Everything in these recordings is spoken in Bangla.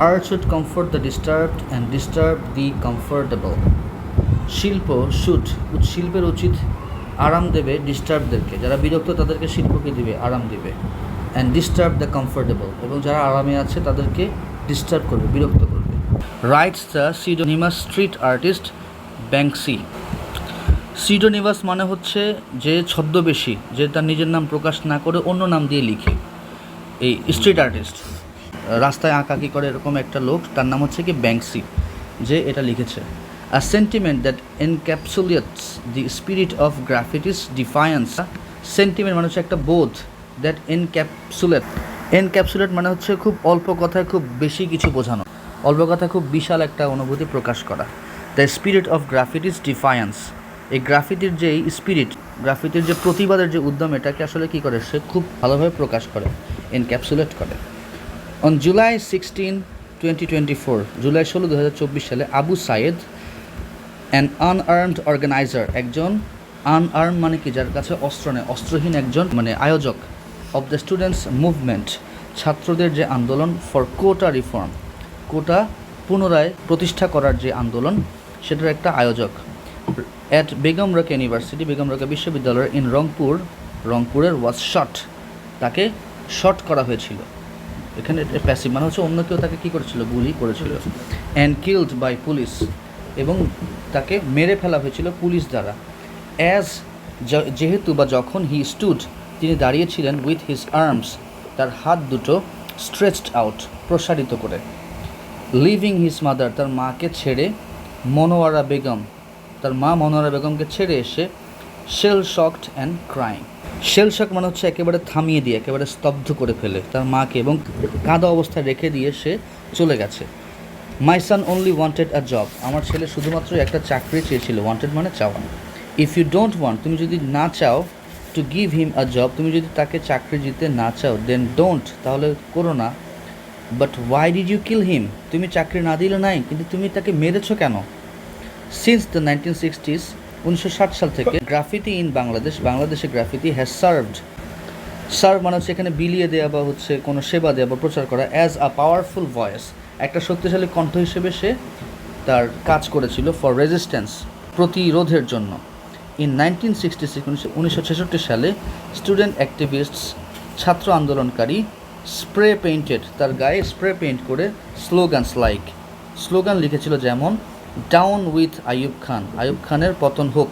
Art should comfort the disturbed and disturb the comfortable. শিল্প শুড, শিল্পের উচিত আরাম দেবে ডিস্টার্বদেরকে, যারা বিরক্ত তাদেরকে শিল্পকে দিবে, আরাম দিবে। অ্যান্ড ডিস্টার্ব দ্য কমফোর্টেবল, এবং যারা আরামে আছে তাদেরকে ডিস্টার্ব করবে, বিরক্ত করবে। Writes the pseudonymous street artist Banksy. Pseudonymous মানে হচ্ছে যে ছদ্মবেশী, যে তার নিজের নাম প্রকাশ না করে অন্য নাম দিয়ে লিখে, এই স্ট্রিট আর্টিস্ট, রাস্তায় আঁকাকি করে এরকম একটা লোক, তার নাম হচ্ছে কি ব্যাংকসি, যে এটা লিখেছে। A sentiment that encapsulates the spirit of graffiti's defiance. Sentiment মানে হচ্ছে একটা বোধ, দ্যাট এনক্যাপসুলেট মানে হচ্ছে খুব অল্প কথায় খুব বেশি কিছু বোঝানো, অল্প কথায় খুব বিশাল একটা অনুভূতি প্রকাশ করা। দ্য স্পিরিট অফ গ্রাফিটিস ডিফায়েন্স, এই গ্রাফিতির যে স্পিরিট, গ্রাফিতির যে প্রতিবাদের যে উদ্যম, এটাকে আসলে কী করে, সে খুব ভালোভাবে প্রকাশ করে, এনক্যাপসুলেট করে। অন জুলাই 16, 2024, জুলাই 16, 2024 সালে Abu Sayed, an unarmed organiser, একজন আনআর্ম মানে কি, যার কাছে অস্ত্র নেই, অস্ত্রহীন একজন মানে আয়োজক, অফ দ্য স্টুডেন্টস মুভমেন্ট, ছাত্রদের যে আন্দোলন, ফর কোটা রিফর্ম, কোটা পুনরায় প্রতিষ্ঠা করার যে আন্দোলন, সেটার একটা আয়োজক। অ্যাট বেগম রোকেয়া ইউনিভার্সিটি, বেগম রোকেয়া বিশ্ববিদ্যালয়ের ইন রংপুরের ওয়াজ শট, তাকে শট করা হয়েছিল। এখানে প্যাসিভ মানে হচ্ছে অন্য কেউ তাকে কী করেছিল, গুলি করেছিল। অ্যান্ড কিলড বাই পুলিশ, এবং তাকে মেরে ফেলা হয়েছিল পুলিশ দ্বারা। অ্যাজ, যেহেতু বা যখন, হি স্টুড, তিনি দাঁড়িয়েছিলেন, উইথ হিজ আর্মস, তার হাত দুটো স্ট্রেচড আউট, প্রসারিত করে। লিভিং হিজ মাদার, তার মাকে ছেড়ে, মনোয়ারা বেগম, তার মা মনোয়ারা বেগমকে ছেড়ে এসে, shell shocked and crying. Shell shock মানে হচ্ছে একেবারে থামিয়ে দিয়ে, একেবারে স্তব্ধ করে ফেলে তার মাকে, এবং কাঁদা অবস্থায় রেখে দিয়ে সে চলে গেছে। মাই সান অনলি ওয়ান্টেড আ জব, আমার ছেলে শুধুমাত্র একটা চাকরি চেয়েছিল, ওয়ান্টেড মানে চাওয়া। ইফ ইউ ডোন্ট ওয়ান্ট, তুমি যদি না চাও, to give him a job, তুমি যদি তাকে চাকরি দিতে না চাও, দেন ডোন্ট, তাহলে করো না। But why did you kill him, তুমি চাকরি না দিলে নাই, কিন্তু তুমি তাকে মেরেছো কেন? সিন্স দ্য 1960s, 1960 সাল থেকে, গ্রাফিতি ইন বাংলাদেশ, বাংলাদেশে গ্রাফিতি হ্যাজ সার্ভ মানে হচ্ছে এখানে বিলিয়ে দেওয়া বা হচ্ছে কোনো সেবা দেওয়া বা প্রচার করা, অ্যাজ আ পাওয়ারফুল ভয়েস, একটা শক্তিশালী কণ্ঠ হিসেবে সে তার কাজ করেছিল, ফর রেজিস্ট্যান্স, প্রতিরোধের জন্য। ইন 1966, 1966 সালে, স্টুডেন্ট অ্যাক্টিভিস্টস, ছাত্র আন্দোলনকারী, স্প্রে পেইন্টেড, তার গায়ে স্প্রে পেইন্ট করে, স্লোগান লিখেছিল, যেমন ডাউন উইথ আইয়ুব খান, আইয়ুব খানের পতন হোক।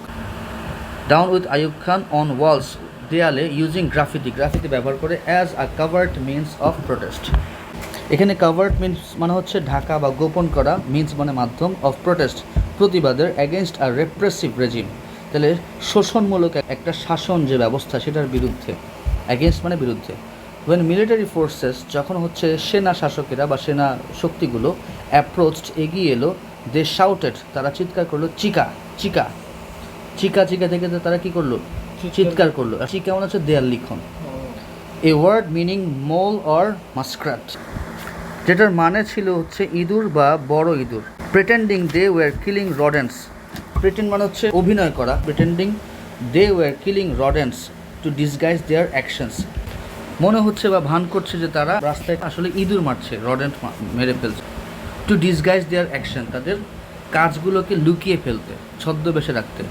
Down with Ayub Khan on walls, দেয়ালে, ইউজিং গ্রাফিতি ব্যবহার করে, as a covert means of protest. এখানে কাভার্ড মিনস মানে হচ্ছে ঢাকা বা গোপন করা, মিনস মানে মাধ্যম, অফ প্রোটেস্ট প্রতিবাদের, অ্যাগেনস্ট আ রেপ্রেসিভ রেজিম, তাহলে শোষণমূলক একটা শাসন যে ব্যবস্থা, সেটার বিরুদ্ধে, অ্যাগেনস্ট মানে বিরুদ্ধে। ওয়েন মিলিটারি ফোর্সেস, যখন হচ্ছে সেনা শাসকেরা বা সেনা শক্তিগুলো, অ্যাপ্রোচড, এগিয়ে এলো, দে শাউটেড, তারা চিৎকার করলো, চিকা চিকা চিকা চিকা থেকে তারা কী করলো, চিৎকার করলো। চিকা মানে হচ্ছে দেয়াল লিখন, a word meaning mole or muskrat, যেটার মানে ছিল হচ্ছে ইঁদুর বা বড় ইঁদুর। Pretending they were killing rodents, pretend মানে হচ্ছে অভিনয় করা, pretending they were killing rodents to disguise their actions, মনে হচ্ছে বা ভান করছে যে তারা রাস্তায় আসলে ইঁদুর মারছে, রডেন্ট মেরে ফেলছে। টু ডিসগাইজ দেয়ার অ্যাকশন, তাদের কাজগুলোকে লুকিয়ে ফেলতে, ছদ্মবেশে রাখতে।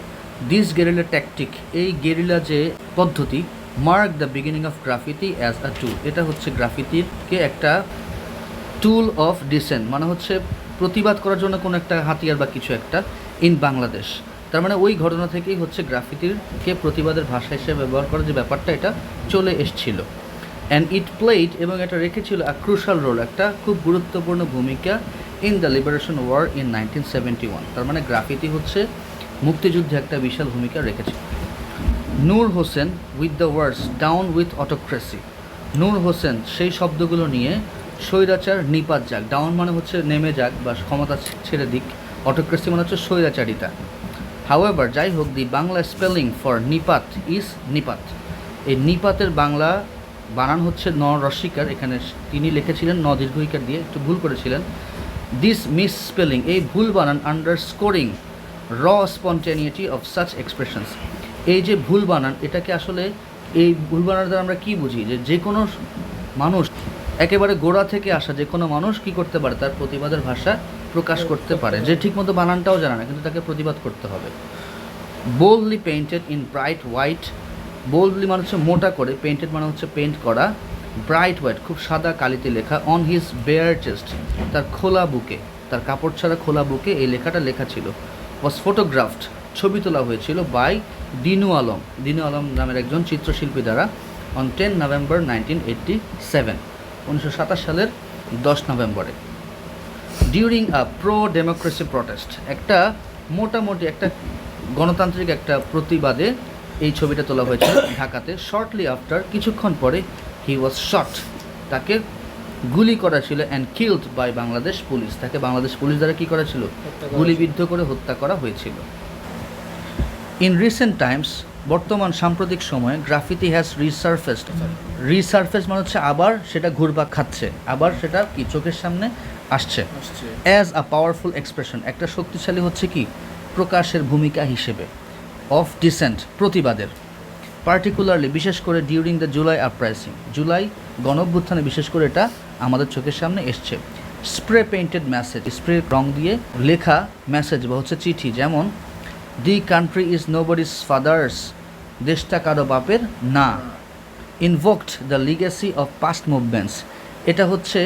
দিস গেরিলা ট্যাকটিক, এই গেরিলা যে পদ্ধতি, mark the beginning of graffiti as a tool, এটা হচ্ছে গ্রাফিতিকে একটা টুল অফ ডিসেন্ট, মানে হচ্ছে প্রতিবাদ করার জন্য কোনো একটা হাতিয়ার বা কিছু একটা, ইন বাংলাদেশ। তার মানে ওই ঘটনা থেকেই হচ্ছে গ্রাফিতিকে প্রতিবাদের ভাষা হিসেবে ব্যবহার করার যে ব্যাপারটা, এটা চলে এসছিল। অ্যান্ড ইট প্লেড, এবং এটা রেখেছিল আ ক্রুশাল রোল, একটা খুব গুরুত্বপূর্ণ ভূমিকা, in the liberation war in 1971, তার মানে গ্রাফিতি হচ্ছে মুক্তিযুদ্ধে একটা বিশাল ভূমিকা রেখেছে। Noor Hossain with the words down with autocracy, Noor Hossain সেই শব্দগুলো নিয়ে, স্বৈরাচার নিপাত যাক, ডাউন মানে হচ্ছে নেমে যাক বা ক্ষমতা ছেড়ে দিক, অটোক্রেসি মানে হচ্ছে স্বৈরাচারিতা। হাউএভার, যাই হোক, দি বাংলা স্পেলিং ফর নিপাত ইজ নিপাত, এই নিপাতের বাংলা বানান হচ্ছে ন রস্বীকার, এখানে তিনি লিখেছিলেন ন দীর্ঘইকার দিয়ে, একটু ভুল করেছিলেন। দিস মিস স্পেলিং, এই ভুল বানান, আন্ডারস্কোরিং র স্পন্টেনিটি অফ সাচ এক্সপ্রেশনস, এই যে ভুল বানান, এটাকে আসলে এই ভুল বানান দ্বারা আমরা কী বুঝি, যে কোনো মানুষ একেবারে গোড়া থেকে আসা যে কোনো মানুষ কি করতে পারে, তার প্রতিবাদের ভাষা প্রকাশ করতে পারে, যে ঠিকমতো বানানটাও জানে না কিন্তু তাকে প্রতিবাদ করতে হবে। Boldly painted in bright white, boldly মানে হচ্ছে মোটা করে, পেইন্টেড মানে হচ্ছে পেইন্ট করা, ব্রাইট হোয়াইট খুব সাদা কালিতে লেখা, অন হিজ বেয়ার চেস্ট তার খোলা বুকে, তার কাপড় ছাড়া খোলা বুকে এই লেখাটা লেখা ছিল। ওয়াজ ফটোগ্রাফড ছবি তোলা হয়েছিল বাই দিনু আলম, দিনু আলম নামের একজন চিত্রশিল্পী দ্বারা, অন 10 নভেম্বর 1987 1927 সালের 10 নভেম্বরে। During a pro democracy protest, একটা মোটামুটি একটা গণতান্ত্রিক একটা প্রতিবাদে এই ছবিটা তোলা হয়েছিল ঢাকাতে। শর্টলি আফটার কিছুক্ষণ পরে হি ওয়াজ শট, তাকে গুলি করা ছিল, and killed by Bangladesh police, তাকে বাংলাদেশ পুলিশ দ্বারা কী করা ছিল, গুলিবিদ্ধ করে হত্যা করা হয়েছিল। ইন রিসেন্ট টাইমস, বর্তমান সাম্প্রতিক সময়ে, গ্রাফিতি হ্যাজ রিসারফেসড, রিসারফেস মানে হচ্ছে আবার সেটা ঘুরপাক খাচ্ছে, আবার সেটা কি চোখের সামনে আসছে, অ্যাজ আ পাওয়ারফুল এক্সপ্রেশন, একটা শক্তিশালী হচ্ছে কি প্রকাশের ভূমিকা হিসেবে, অফ ডিসেন্ট প্রতিবাদের, পার্টিকুলারলি বিশেষ করে ডিউরিং দ্য জুলাই আপরাইজিং, জুলাই গণঅভ্যুত্থানে বিশেষ করে এটা আমাদের চোখের সামনে এসছে। স্প্রে পেইন্টেড মেসেজ, স্প্রে রং দিয়ে লেখা মেসেজ বা হচ্ছে চিঠি, যেমন the country is nobody's father's, দেশটা কারো বাপের না। Invoked the legacy of past movements, এটা হচ্ছে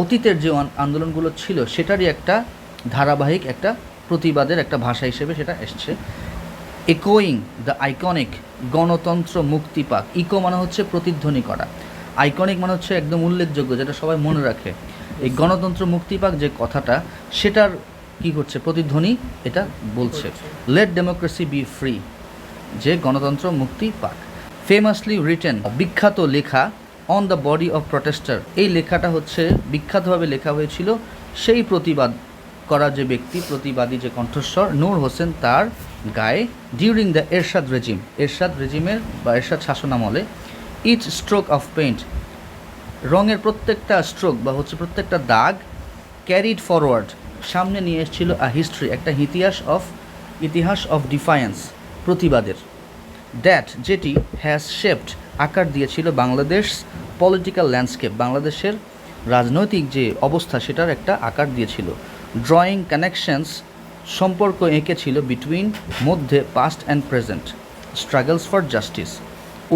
অতীতের যে আন্দোলনগুলো ছিল সেটারই একটা ধারাবাহিক একটা প্রতিবাদের একটা ভাষা হিসেবে সেটা এসছে। ইকোয়িং দ্য আইকনিক, গণতন্ত্র মুক্তি পাক, ইকো মানে হচ্ছে প্রতিধ্বনি করা, আইকনিক মানে হচ্ছে একদম উল্লেখযোগ্য, যেটা সবাই মনে রাখে। এই গণতন্ত্র মুক্তি পাক যে কথাটা, সেটার কি হচ্ছে প্রতিধ্বনি এটা বলছে। লেট ডেমোক্রেসি বি ফ্রি, যে গণতন্ত্র মুক্তি পাক। ফেমাসলি রিটেন, বিখ্যাত লেখা, on the body of protester, এই লেখাটা হচ্ছে বিখ্যাতভাবে লেখা হয়েছিল সেই প্রতিবাদ করা যে ব্যক্তি, প্রতিবাদী যে কণ্ঠস্বর নূর হোসেন, তার গায়ে। ডিউরিং দ্য এরশাদ রেজিম, এরশাদ রেজিমের বা এরশাদ শাসনামলে, ইচ স্ট্রোক অফ পেইন্ট, রঙের প্রত্যেকটা স্ট্রোক বা হচ্ছে প্রত্যেকটা দাগ, ক্যারিড ফরওয়ার্ড, সামনে নিয়ে এসেছিল আ হিস্ট্রি, একটা ইতিহাস অফ ডিফায়েন্স, প্রতিবাদের। দ্যাট যেটি হ্যাজ শেপড, আকার দিয়েছিল বাংলাদেশ পলিটিক্যাল ল্যান্ডস্কেপ, বাংলাদেশের রাজনৈতিক যে অবস্থা সেটার একটা আকার দিয়েছিল। ড্রয়িং কানেকশনস, সম্পর্ক এঁকেছিল বিটুইন, মধ্যে, past and present, struggles for justice,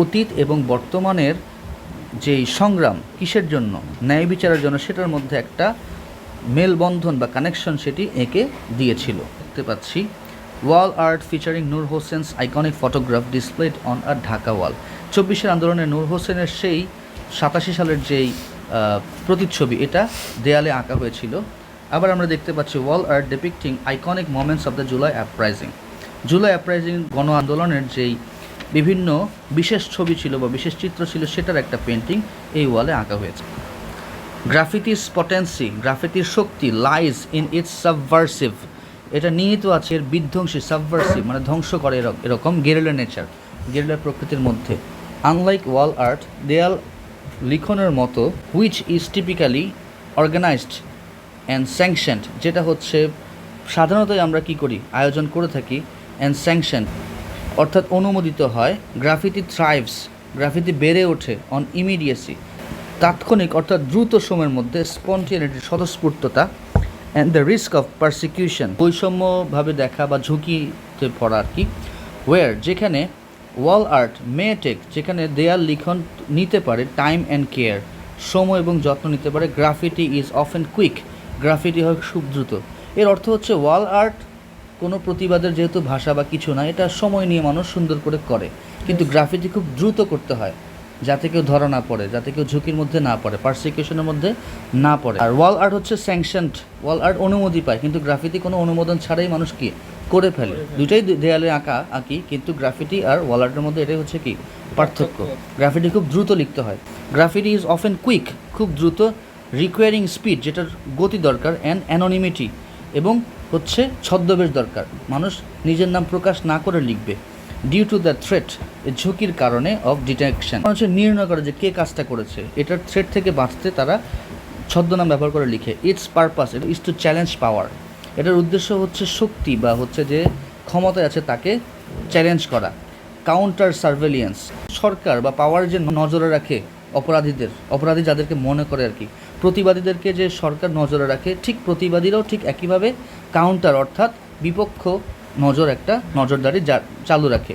অতীত এবং বর্তমানের যেই সংগ্রাম কিসের জন্য, ন্যায় বিচারের জন্য, সেটার মধ্যে একটা মেলবন্ধন বা কানেকশন সেটি এঁকে দিয়েছিল। দেখতে পাচ্ছি wall art featuring Noor Hossain's iconic photograph displayed on a Dhaka wall, 24 আন্দোলনে নূর হোসেনের সেই 87 সালের যেই প্রতিচ্ছবি, এটা দেয়ালে আঁকা হয়েছিল। আবার আমরা দেখতে পাচ্ছি wall art depicting iconic moments of the July uprising, July uprising গণ আন্দোলনের যেই বিভিন্ন বিশেষ ছবি ছিল বা বিশেষ চিত্র ছিল সেটার একটা পেন্টিং এই ওয়ালে আঁকা হয়েছে। গ্রাফিটিস পটেন্সি, গ্রাফিটির শক্তি, লাইজ ইন ইটস সাবভার্সিভ, এটা নিহিত আছে এর বিধ্বংসী, সাবভার্সিভ মানে ধ্বংস করে এরকম গেরিলা নেচার, গেরিলা প্রকৃতির মধ্যে। আনলাইক ওয়াল আর্ট, দেয়াল লিখনের মতো, which is typically organised and sanctioned, যেটা হচ্ছে সাধারণতই আমরা কি করি, আয়োজন করে থাকি, অ্যান্ড স্যাংশন অর্থাৎ অনুমোদিত হয়। গ্রাফিটি থ্রাইভস, গ্রাফিটি বেড়ে ওঠে, অন ইমিডিয়েসি তাৎক্ষণিক অর্থাৎ দ্রুত সময়ের মধ্যে, স্পন্টেনিটি স্বতঃস্ফূর্ততা, and the risk of persecution বৈষম্যভাবে দেখা বা ঝুঁকিতে পড়া আর কি। ওয়ার যেখানে ওয়াল আর্ট মে টেক, যেখানে দেয়াল লিখন নিতে পারে, টাইম অ্যান্ড কেয়ার সময় এবং যত্ন নিতে পারে। Graffiti is often quick, graffiti হয় খুব দ্রুত। এর অর্থ হচ্ছে ওয়াল আর্ট কোনো প্রতিবাদের যেহেতু ভাষা বা কিছু না, এটা সময় নিয়ে মানুষ সুন্দর করে করে, কিন্তু গ্রাফিটি খুব দ্রুত করতে হয় যাতে কেউ ধরা না পড়ে, যাতে কেউ ঝুঁকির মধ্যে না পড়ে, পারসিকিউশনের মধ্যে না পড়ে। আর ওয়াল আর্ট হচ্ছে স্যাংশনড, ওয়াল আর্ট অনুমতি পায়, কিন্তু গ্রাফিটি কোনো অনুমোদন ছাড়াই মানুষ কি করে ফেলে। দুটাই দেয়ালে আঁকি, কিন্তু গ্রাফিটি আর ওয়াল আর্টের মধ্যে এটাই হচ্ছে কি পার্থক্য। গ্রাফিটি খুব দ্রুত লিখতে হয়। গ্রাফিটি ইজ অফেন কুইক, খুব দ্রুত, রিকোয়ারিং স্পিড, যেটার গতি দরকার, অ্যান্ড অ্যানোনিমিটি, এবং হচ্ছে ছদ্মবেশ দরকার, মানুষ নিজের নাম প্রকাশ না করে লিখবে। ডিউ টু দ্য থ্রেট, ঝুঁকির কারণে, অফ ডিটেকশন হচ্ছে নির্ণয় করে যে কে কাজটা করেছে, এটার থ্রেট থেকে বাঁচতে তারা ছদ্মনাম ব্যবহার করে লিখে। ইটস পারপাস, এটা ইজ টু চ্যালেঞ্জ পাওয়ার, এটার উদ্দেশ্য হচ্ছে শক্তি বা হচ্ছে যে ক্ষমতায় আছে তাকে চ্যালেঞ্জ করা। কাউন্টার সার্ভেলিয়েন্স, সরকার বা পাওয়ার যে নজরে রাখে অপরাধী যাদেরকে মনে করে আর কি, প্রতিবাদীদেরকে যে সরকার নজরে রাখে, ঠিক প্রতিবাদীরাও ঠিক একইভাবে কাউন্টার অর্থাৎ বিপক্ষ নজরদারি চালু রাখে।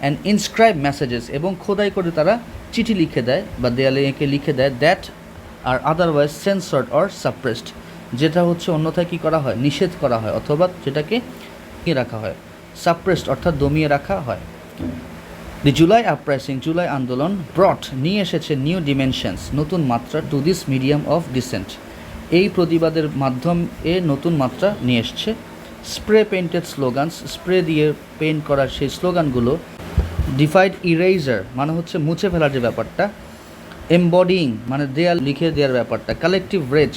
অ্যান্ড ইনস্ক্রাইব মেসেজেস, এবং খোদাই করে তারা চিঠি লিখে দেয় বা দেয়ালে এঁকে লিখে দেয়, that are otherwise censored or suppressed, যেটা হচ্ছে অন্যথায় কী করা হয়, নিষেধ করা হয় অথবা যেটাকে রাখা হয়, সাপ্রেসড অর্থাৎ দমিয়ে রাখা হয়। দি জুলাই আপরাইজিং, জুলাই আন্দোলন, ব্রট নিয়ে এসেছে নিউ ডিমেনশনস, নতুন মাত্রা, to this medium of dissent, এই প্রতিবাদের মাধ্যমে নতুন মাত্রা নিয়ে এসছে। স্প্রে পেইন্টেড স্লোগানস, স্প্রে দিয়ে পেইন্ট করা সেই স্লোগানগুলো। ডিফাইড ইরেজার মানে হচ্ছে মুছে ফেলার যে ব্যাপারটা। এমবডিং মানে দেয়াল লিখে দেওয়ার ব্যাপারটা। কালেকটিভ রেজ,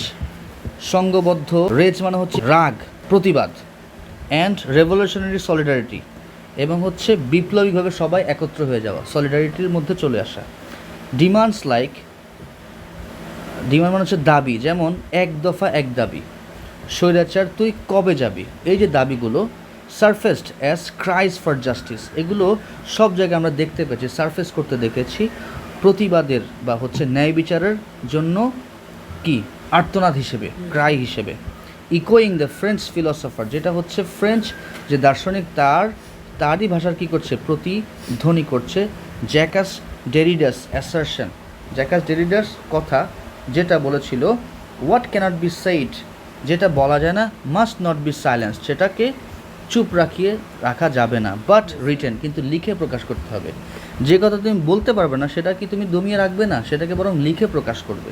সংঘবদ্ধ, রেজ মানে হচ্ছে রাগ, প্রতিবাদ। অ্যান্ড রেভলিউশনারি সলিডারিটি, এবং হচ্ছে বিপ্লবীভাবে সবাই একত্র হয়ে যাওয়া, সলিডারিটির মধ্যে চলে আসা। ডিমান্ডস লাইক, ডিমান্ড মানে হচ্ছে দাবি, যেমন এক দফা এক দাবি, স্বৈরাচার তুই কবে যাবি, এই যে দাবিগুলো। Surfaced as cries for justice, এগুলো সব জায়গায় আমরা দেখতে পেয়েছি, সারফেস করতে দেখেছি প্রতিবাদের বা হচ্ছে ন্যায় বিচারের জন্য কি আর্তনাদ হিসেবে, ক্রাই হিসেবে। ইকোয়িং দ্য ফ্রেঞ্চ ফিলসফার, যেটা হচ্ছে ফ্রেঞ্চ যে দার্শনিক তারই ভাষার কী করছে, প্রতিধ্বনি করছে। জ্যাকাস ডেরিডাস অ্যাসারশন, জ্যাকাস ডেরিডাস কথা যেটা বলেছিল, হোয়াট ক্যানট বি সেইড, যেটা বলা যায় না, মাস্ট নট বি সাইলেন্স, সেটাকে চুপ রাখা যাবে না, বাট রিটেন, কিন্তু লিখে প্রকাশ করতে হবে। যে কথা তুমি বলতে পারবে না সেটা কি তুমি দমিয়ে রাখবে না, সেটাকে বরং লিখে প্রকাশ করবে।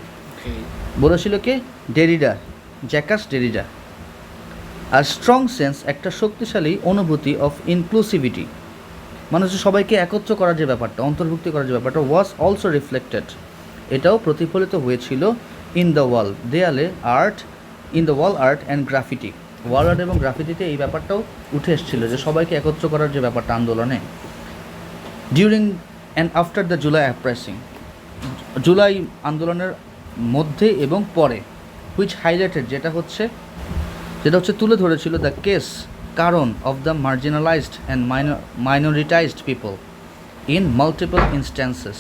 বলেছিল কে, ডেরিডা, জ্যাকাস ডেরিডা। আর স্ট্রং সেন্স, একটা শক্তিশালী অনুভূতি অফ ইনক্লুসিভিটি, মানে হচ্ছে সবাইকে একত্র করার যে ব্যাপারটা, অন্তর্ভুক্তি করার যে ব্যাপারটা, ওয়াজ অলসো রিফ্লেক্টেড, এটাও প্রতিফলিত হয়েছিল ইন দ্য ওয়াল, দেয়ালে, art, in the wall art and graffiti, wall art এবং গ্রাফিটিতে এই ব্যাপারটাও উঠে এসেছিল যে সবাইকে একত্র করার যে ব্যাপারটা আন্দোলনে। During and after the July uprising, July আন্দোলনের মধ্যে এবং পরে, হুইচ হাইলাইটেড, যেটা হচ্ছে তুলে ধরেছিল দ্য কেস, কারণ of the marginalized and minoritized people in multiple instances,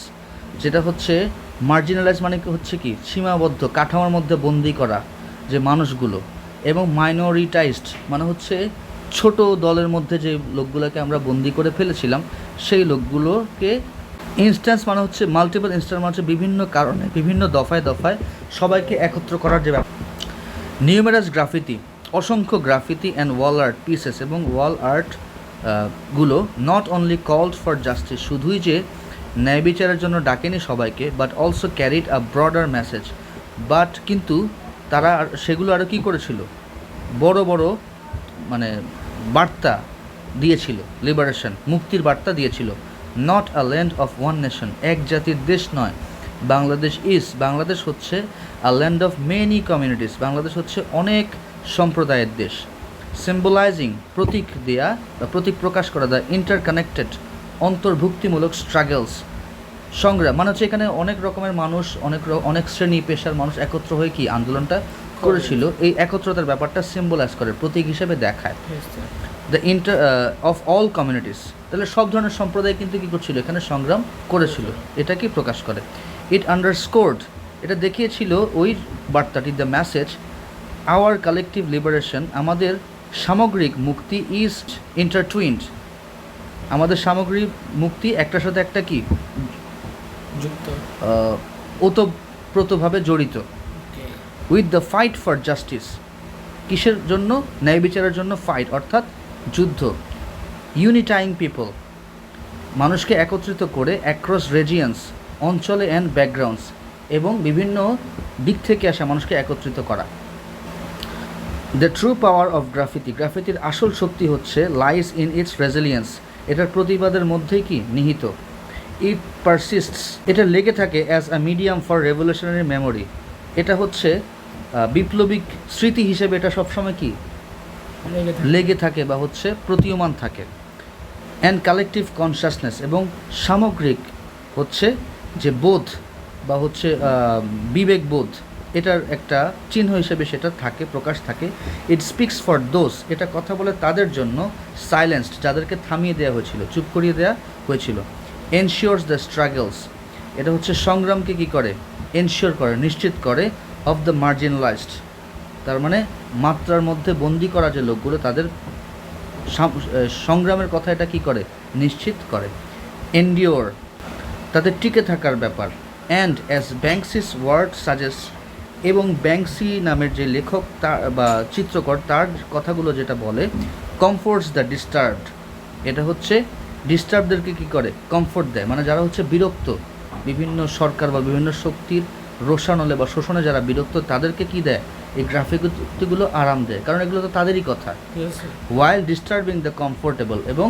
যেটা হচ্ছে মার্জিনালাইজ মানে হচ্ছে কি, সীমাবদ্ধ কাঠামোর মধ্যে বন্দি করা যে মানুষগুলো, এবং মাইনরিটাইজড মানে হচ্ছে ছোট দলের মধ্যে যে লোকগুলোকে আমরা বন্দি করে ফেলেছিলাম, সেই লোকগুলোকে, ইনস্ট্যান্স মানে হচ্ছে মাল্টিপল ইনস্ট্যান্স মানে হচ্ছে বিভিন্ন কারণে, বিভিন্ন দফায় দফায় সবাইকে একত্র করার যে ব্যাপার। নিউমেরাস গ্রাফিতি, অসংখ্য graffiti and wall art pieces, এবং ওয়াল আর্ট গুলো not only called for justice, শুধুই যে ন্যায় বিচারের জন্য ডাকেনি সবাইকে, but also carried a broader message, but কিন্তু তারা সেগুলো আরও কী করেছিল, বড় বড় মানে বার্তা দিয়েছিল, লিবারেশন, মুক্তির বার্তা দিয়েছিল। Not a land of one nation, এক জাতির দেশ নয়, বাংলাদেশ হচ্ছে আ land of many communities, Bangladesh হচ্ছে অনেক সম্প্রদায়ের দেশ। সিম্বলাইজিং, প্রতীক দেয়া বা প্রতীক প্রকাশ করা, দ্য ইন্টারকানেক্টেড, অন্তর্ভুক্তিমূলক স্ট্রাগলস, সংগ্রাম, মানে হচ্ছে এখানে অনেক রকমের মানুষ, অনেক শ্রেণী পেশার মানুষ একত্র হয়ে কি আন্দোলনটা করেছিল, এই একত্রতার ব্যাপারটা সিম্বলাইজ করে, প্রতীক হিসেবে দেখায়। দ্য অফ অল কমিউনিটিস, তাহলে সব ধরনের সম্প্রদায় কিন্তু কী করছিল, এখানে সংগ্রাম করেছিল, এটা কি প্রকাশ করে। ইট আন্ডারস্কোর্ড, এটা দেখিয়েছিল ওই বার্তাটি, the message, our collective liberation, আমাদের সামগ্রিক মুক্তি, ইজ ইন্টারটুইন্ড, আমাদের সামগ্রিক মুক্তি একটার সাথে একটা কি যুক্ত, ওতপ্রোতভাবে জড়িত। With the fight for justice, কিসের জন্য, ন্যায় বিচারের জন্য ফাইট অর্থাৎ যুদ্ধ। ইউনিটাইং পিপল, মানুষকে একত্রিত করে, অ্যাক্রস রিজিয়ন্স, অঞ্চলে, অ্যান্ড ব্যাকগ্রাউন্ডস, এবং বিভিন্ন দিক থেকে আসা মানুষকে একত্রিত করা। The true power of graffiti, গ্রাফিতির আসল শক্তি হচ্ছে লাইজ ইন ইটস রেজিলিয়েন্স, এটার প্রতিবাদের মধ্যেই কি নিহিত। ইট পারসিস্টস, এটা লেগে থাকে as a medium for revolutionary memory, এটা হচ্ছে বিপ্লবিক স্মৃতি হিসেবে এটা সবসময় কি লেগে থাকে বা হচ্ছে প্রতীয়মান থাকে। অ্যান্ড কালেকটিভ কনসাসনেস, এবং সামগ্রিক হচ্ছে যে বোধ বা হচ্ছে বিবেকবোধ, এটার একটা চিহ্ন হিসেবে সেটা থাকে, প্রকাশ থাকে। ইট স্পিক্স ফর দোজ, এটা কথা বলে তাদের জন্য, সাইলেন্সড, যাদেরকে থামিয়ে দেওয়া হয়েছিল, চুপ করিয়ে দেওয়া হয়েছিল। এনশিওরস দ্য স্ট্রাগলস, এটা হচ্ছে সংগ্রামকে কি করে, এনশিওর করে, নিশ্চিত করে, অফ দ্য মার্জিনালাইজড, তার মানে মাত্রার মধ্যে বন্দি করা যে লোকগুলো তাদের সংগ্রামের কথা এটা কি করে, নিশ্চিত করে। এন্ডিওর, তাদের টিকে থাকার ব্যাপার। অ্যান্ড অ্যাজ ব্যাংকসিস ওয়ার্ড সাজেস্ট, এবং ব্যাংকসি নামের যে লেখক বা চিত্রকর তার কথাগুলো যেটা বলে, কমফোর্টস দ্য ডিস্টার্বড, এটা হচ্ছে ডিস্টার্বদেরকে কী করে, কমফোর্ট দেয়, মানে যারা হচ্ছে বিরক্ত, বিভিন্ন সরকার বা বিভিন্ন শক্তির রোষানলে বা শোষণে যারা বিরক্ত তাদেরকে কি দেয়, এই গ্রাফিকগুলো আরাম দেয়, কারণ এগুলো তো তাদেরই কথা। ওয়াইল ডিস্টার্বিং দ্য কমফোর্টেবল, এবং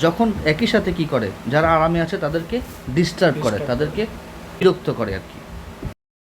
যখন একই সাথে কি করে, যারা আরামে আছে তাদেরকে ডিস্টার্ব করে, তাদেরকে বিরক্ত করে আর কি।